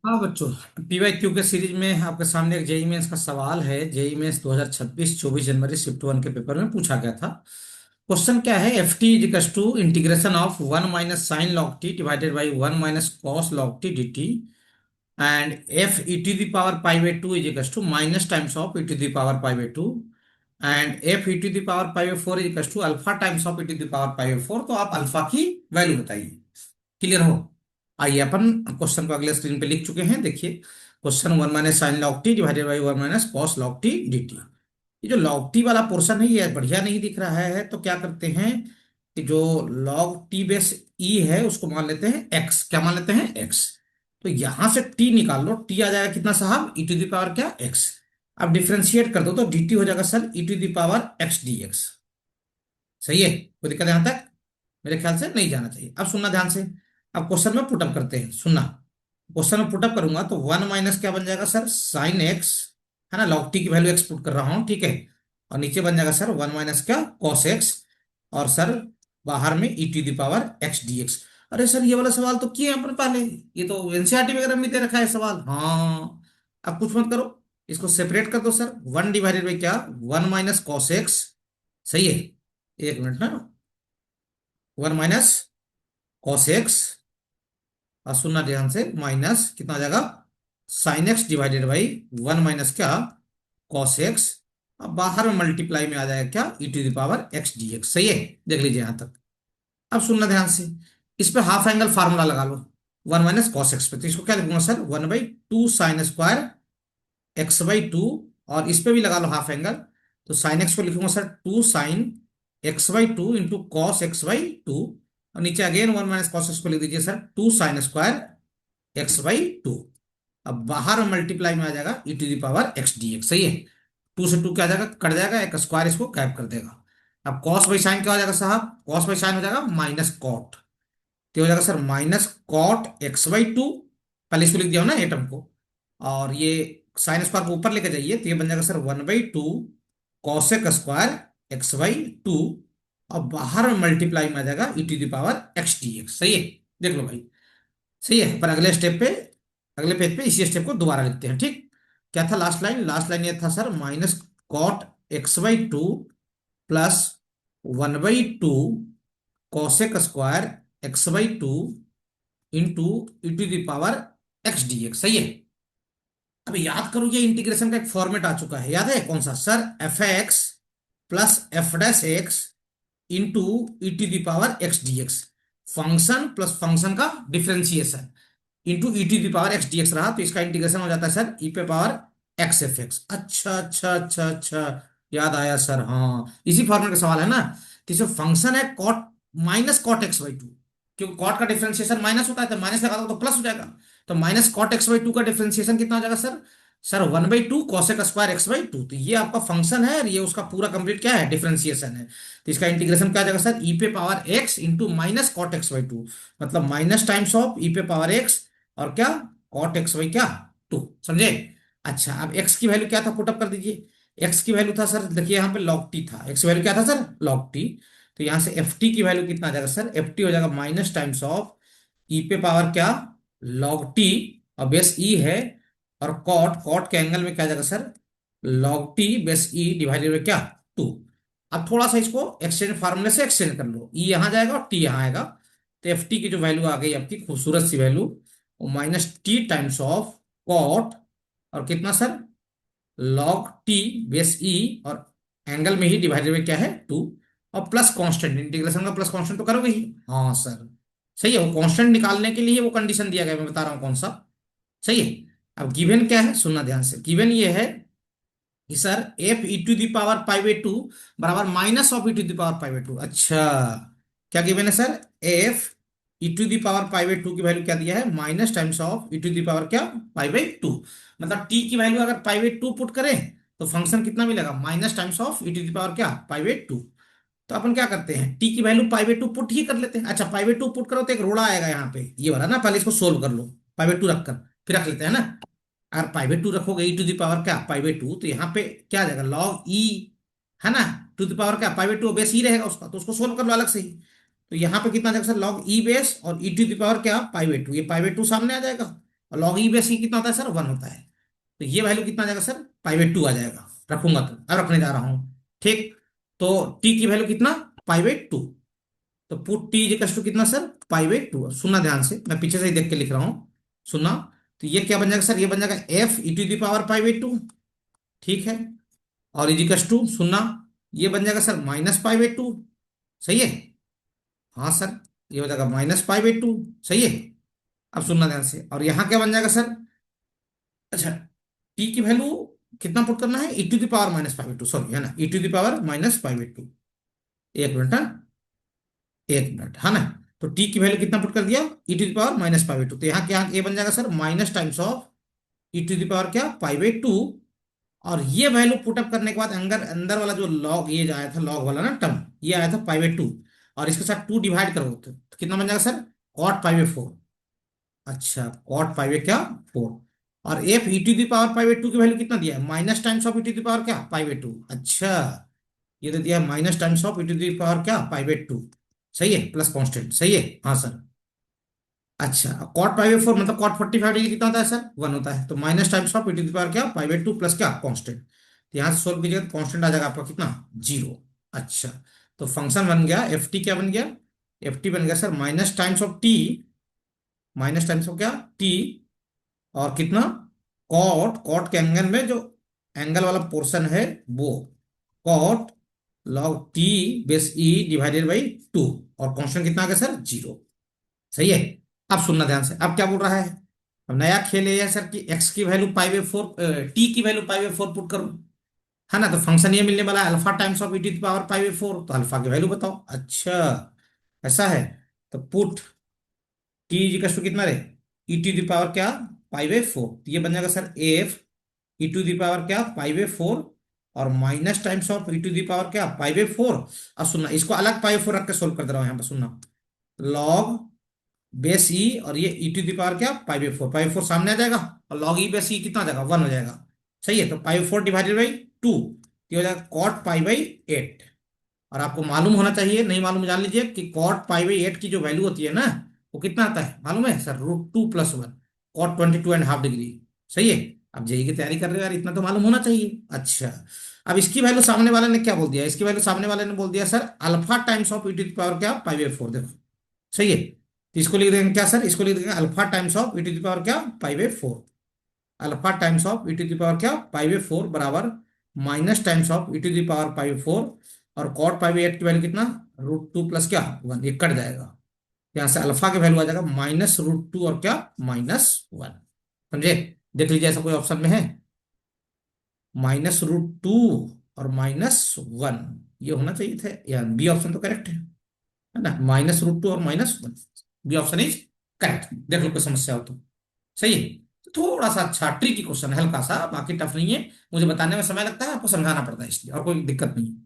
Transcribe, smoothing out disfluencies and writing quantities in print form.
हाँ बच्चों, PYQ के सीरीज में आपके सामने एक जेई मेंस का सवाल है। जेई मेंस 2026 24 जनवरी शिफ्ट वन के पेपर में पूछा गया था। क्वेश्चन क्या है? F T is to integration of one minus sine log T divided by one minus cos log T D T and F E to the power pi by two is to minus times of E to the power pi by two and F E to the power pi by four is to alpha times of E to the power pi by four. तो आप alpha की value बताइए। Clear हो? आइए अपन question को अगले screen पे लिख चुके हैं। देखिए question, one minus sine log T divided by one minus cos log T D T. ये जो लॉग टी वाला पोर्शन है ये बढ़िया नहीं दिख रहा है, तो क्या करते हैं कि जो लॉग टी बेस ई है उसको मान लेते हैं एक्स। क्या मान लेते हैं? एक्स। तो यहां से टी निकाल लो, टी आ जाएगा कितना साहब? ई टू द पावर क्या? एक्स। अब डिफ्रेंशिएट कर दो तो डी टी हो जाएगा sir E to the power x D x. सही है? कोई दिक्कत है यहां तक? मेरे ख्याल से नहीं जाना चाहिए। अब सुनना ध्यान से। अब क्वेश्चन में पुटअप करते हैं, सुनना। क्वेश्चन में पुटअप करूंगा तो वन माइनस क्या बन जाएगा सर? Sine x. है ना, लॉग टी की वैल्यू एक्स पुट कर रहा हूं, ठीक है। और नीचे बन जाएगा सर वन माइनस क्या? Cos x. और सर बाहर में E T power x D x. अरे सर ये वाला सवाल तो किए हैं अपन पहले। ये तो एनसीईआरटी वगैरह में दे रखा है सवाल। हाँ, अब कुछ मत करो, इसको सेपरेट कर दो सर। वन डिवाइडेड बाई क्या? One minus cos x. सही है? एक मिनट ना। वन माइनस कॉस एक्स, और सुनना ध्यान से, माइनस कितना आ जाएगा? Sine x divided by one minus क्या? Cos x. अब बाहर में मल्टीप्लाई में आ जाएगा क्या? E to the power x D x. सही है? देख लीजिए यहां तक। अब सुनना ध्यान से। इस पे हाफ एंगल फार्मूला लगा लो। वन माइनस कॉस एक्स पे तो इसको क्या लिखूंगा sir? One by two sine square x by two. और इस पे भी लगा लो हाफ एंगल। तो साइन एक्स को लिखूंगा sir two sine X by two into cos X by two. और नीचे again one minus cos X को लिख दीजिए sir two sine square x by two. अब बाहर में मल्टीप्लाई में आ जाएगा e to the power x D x. सही है? टू से टू क्या आ जाएगा? कट जाएगा, एक स्क्वायर इसको गायब कर देगा। अब कॉस बाई साइन क्या हो जाएगा साहब? कॉस बाई साइन हो जाएगा माइनस कॉट। तो हो जाएगा sir minus cot X by two. पहले इसको लिख दिया हो ना, एटम को। और ये साइन स्क्वायर को ऊपर लेके जाइए तो ये बन जाएगा sir one by two cosec square x by two. और बाहर में मल्टीप्लाई में आ जाएगा e to the power x D x. सही है? देख लो भाई। सही है? पर अगले स्टेप पे, अगले पेज पे इसी स्टेप को दोबारा लिखते हैं, ठीक। क्या था लास्ट लाइन? लास्ट लाइन ये था sir minus cot X by two plus one by two cosec square x by two into E to the power x D x. सही है? अब याद करो ये इंटीग्रेशन का एक फॉर्मेट आ चुका है, याद है कौन सा sir? F x plus f dash x into E to the power x D x. Function plus function का differentiation into E to the power x D x रहा, तो इसका इंटीग्रेशन हो जाता है सर ई पे पावर एक्स एफ एक्स। अच्छा अच्छा अच्छा अच्छा, याद आया सर। हाँ, इसी फॉर्मेट का सवाल है ना। तो इसमें फंक्शन है cot minus cot X by two. क्योंकि कॉट का डिफरेंशिएशन माइनस होता है, तो माइनस लगा दो तो प्लस हो जाएगा। तो minus cot X by two का डिफरेंशिएशन कितना हो जाएगा sir? Sir one by two cosec square x by two. तो ये आपका फंक्शन है और ये उसका पूरा कंप्लीट क्या है? डिफरेंशिएशन है। तो इसका इंटीग्रेशन क्या आ जाएगा सर? ई पे power X into minus cot X by two. मतलब माइनस टाइम्स ऑफ ई पे पावर एक्स और क्या? कॉट एक्स बाई क्या? टू। समझे? अच्छा, अब एक्स की वैल्यू क्या था? पुटअप कर दीजिए। एक्स की वैल्यू था सर, देखिए यहाँ पे लॉग टी था। एक्स की वैल्यू क्या था सर? Log T. तो यहाँ से एफ टी की वैल्यू कितना आ जाएगा सर? एफ टी हो जाएगा माइनस टाइम्स ऑफ ई पे पावर क्या? Log T. और बेस ई है। और कॉट, कॉट के एंगल में क्या आ जाएगा sir? Log T base E divided by क्या? टू। अब थोड़ा सा इसको एक्सचेंज फार्मूले से एक्सचेंज कर लो, ई यहां जाएगा और टी यहां आएगा। तो एफ टी की जो वैल्यू आ गई आपकी खूबसूरत सी वैल्यू, वो minus T times of cot और कितना सर? लॉग टी बेस ई और एंगल में ही डिवाइडेड बाई क्या है? टू। और प्लस कांस्टेंट, इंटीग्रेशन का प्लस कांस्टेंट तो करोगे ही। हाँ सर, सही है। वो कांस्टेंट निकालने के लिए वो कंडीशन दिया गया, मैं बता रहा हूँ कौन सा। सही है? अब गिवन क्या है सुनना ध्यान से। गिवन ये है कि sir F E to the power pi by two बराबर minus of E to the power pi by two. अच्छा, क्या गिवन है sir? F E to the power pi by two की वैल्यू क्या दिया है? Minus times of E to the power क्या? Pi by two. मतलब टी की वैल्यू अगर पाई बाई टू पुट करें तो फंक्शन कितना मिलेगा? Minus times of E to the power क्या? Pi by two. तो अपन क्या करते हैं, टी की value pi by two put ही कर लेते हैं। अच्छा, पाई बाई टू पुट करो तो एक रोड़ा आएगा यहाँ पे, ये वाला ना। पहले इसको सोल्व कर लो, पाई बाई टू रखकर फिर रख लेते हैं ना। अगर पाई बाई टू रखोगे ई टू द पावर क्या? पाई बाई टू, तो यहाँ पे क्या आ जाएगा? लॉग ई, है ना। टू द पावर क्या? पाई बाई टू बेस ई रहेगा उसका, तो उसको सोल्व कर लो अलग से ही। तो यहाँ पे कितना आ जाएगा सर? लॉग ई बेस और ई टू द पावर क्या? Pi by to. ये पाई बाई टू सामने आ जाएगा और लॉग ई बेस ई कितना होता है सर, 1 होता है। तो ये वैल्यू कितना आ जाएगा सर, पाई बाई 2 आ जाएगा। रखूंगा तो अब रखने जा रहा हूं। ठीक। तो टी की वैल्यू कितना, पाई बाई 2। तो पुट टी इक्वल टू कितना सर, पाई बाई 2। सुनना ध्यान से, मैं पीछे से ही देख के लिख रहा हूं। सुनना। तो ये क्या बन जाएगा सर, ये बन जाएगा F E to the power pi by 2। ठीक है। और इजिकल्स टू, सुनना, ये बन जाएगा सर माइनस पाई बाई 2। सही है। हाँ सर, ये हो जाएगा माइनस पाई बाई 2। सही है। अब सुनना ध्यान से, और यहाँ क्या बन जाएगा सर, अच्छा, टी की वैल्यू कितना पुट करना है, e to the power minus pi by 2, sorry है ना, e to the power minus pi by 2। एक मिनट, हाँ, एक मिनट, है ना। तो टी की वैल्यू कितना पुट कर दिया, e to the power minus pi by 2। तो यहाँ क्या ए बन जाएगा sir, minus times of E to the power क्या, पाई बाई 2। और ये वैल्यू पुटअप करने के बाद अंदर अंदर वाला जो लॉग ये जो आया था, लॉग वाला ना टर्म, ये आया था पाई बाई 2। और इसके साथ 2 डिवाइड करो तो कितना बन जाएगा सर, कॉट पाई बाई 4। अच्छा, कॉट पाई बाई क्या, 4। और F E to the power pi by 2 की वैल्यू कितना दिया है, minus times of E to the power क्या, पाई बाई 2। अच्छा, ये तो दिया है minus times of E to the power क्या, पाई बाई 2। सही है, प्लस कांस्टेंट, सही है, हाँ सर। अच्छा, कॉट पाई बाई 4 मतलब कॉट 45 डिग्री कितना होता है सर, 1 होता है। तो minus times of E to the power क्या, पाई बाई 2 प्लस क्या, कांस्टेंट। तो यहाँ से सोल्व कीजिएगा तो कांस्टेंट आ जाएगा आपका कितना, 0। अच्छा, तो फंक्शन बन गया एफ टी, क्या बन गया, एफ टी बन गया sir minus times of T, minus times of क्या, टी, और कितना, कॉट, कॉट के एंगल में जो एंगल वाला पोर्शन है वो, cot log T base E divided by 2। और कांस्टेंट कितना आ गया सर, 0। सही है। अब सुनना ध्यान से, अब क्या बोल रहा है, अब नया खेल है सर कि एक्स की वैल्यू पाई बाई 4, टी की वैल्यू पाई बाई 4 पुट करो, है ना। तो फंक्शन ये मिलने वाला है alpha times of E to power pi by 4। तो अल्फा की वैल्यू बताओ। अच्छा, ऐसा है। तो पुट टी इक्वल टू कितना रहे, ई टू द पावर क्या, पाई बाई 4। तो ये बन जाएगा sir F E to the power क्या, पाई बाई 4, और minus times of E to the power क्या, पाई बाई 4। अब सुनना, इसको अलग पाई बाई 4 रख के सोल्व कर दे रहा हूं यहाँ पर, सुनना, लॉग बेस ई, और ये ई टू द पावर क्या, पाई बाई 4, पाई बाई 4 सामने आ जाएगा, और लॉग ई बेस ई कितना आ जाएगा, 1 हो जाएगा। सही है। तो पाई बाई 4 डिवाइडेड बाई 2, ये हो जाएगा कॉट पाई बाई 8। और आपको मालूम होना चाहिए, नहीं मालूम जान लीजिए कि कॉट पाई बाई 8 की जो वैल्यू होती है ना, वो कितना आता है मालूम है सर, √2 + 1, कॉट 22.5 डिग्री। सही है। अब जेई की तैयारी कर रहे हो यार, इतना तो मालूम होना चाहिए। अच्छा, अब इसकी वैल्यू सामने वाले ने क्या बोल दिया, इसकी वैल्यू सामने वाले ने बोल दिया sir alpha times of E to the power क्या, पाई बाई 4। देखो, सही है। तो इसको लिख देंगे क्या सर, इसको लिख देंगे alpha times of E to the power क्या, pi by 4। Alpha times of E to the power क्या, पाई बाई 4 बराबर minus times of E to the power pi by 4। और कॉट पाई बाई 8 की value कितना, √2 plus क्या, 1, ये cut जाएगा। यहाँ से अल्फा की वैल्यू आ जाएगा -√2 और क्या, -1। समझे। देख लीजिए ऐसा कोई ऑप्शन में है, -√2 और -1, ये होना चाहिए था यार, बी ऑप्शन तो करेक्ट है ना, -√2 और -1, बी ऑप्शन इज करेक्ट। देख लो कोई समस्या हो तो। सही है। तो थोड़ा सा अच्छा ट्रिकी क्वेश्चन है, हल्का सा, बाकी टफ नहीं है। मुझे बताने में समय लगता है, आपको समझाना पड़ता है, इसलिए और कोई दिक्कत नहीं है।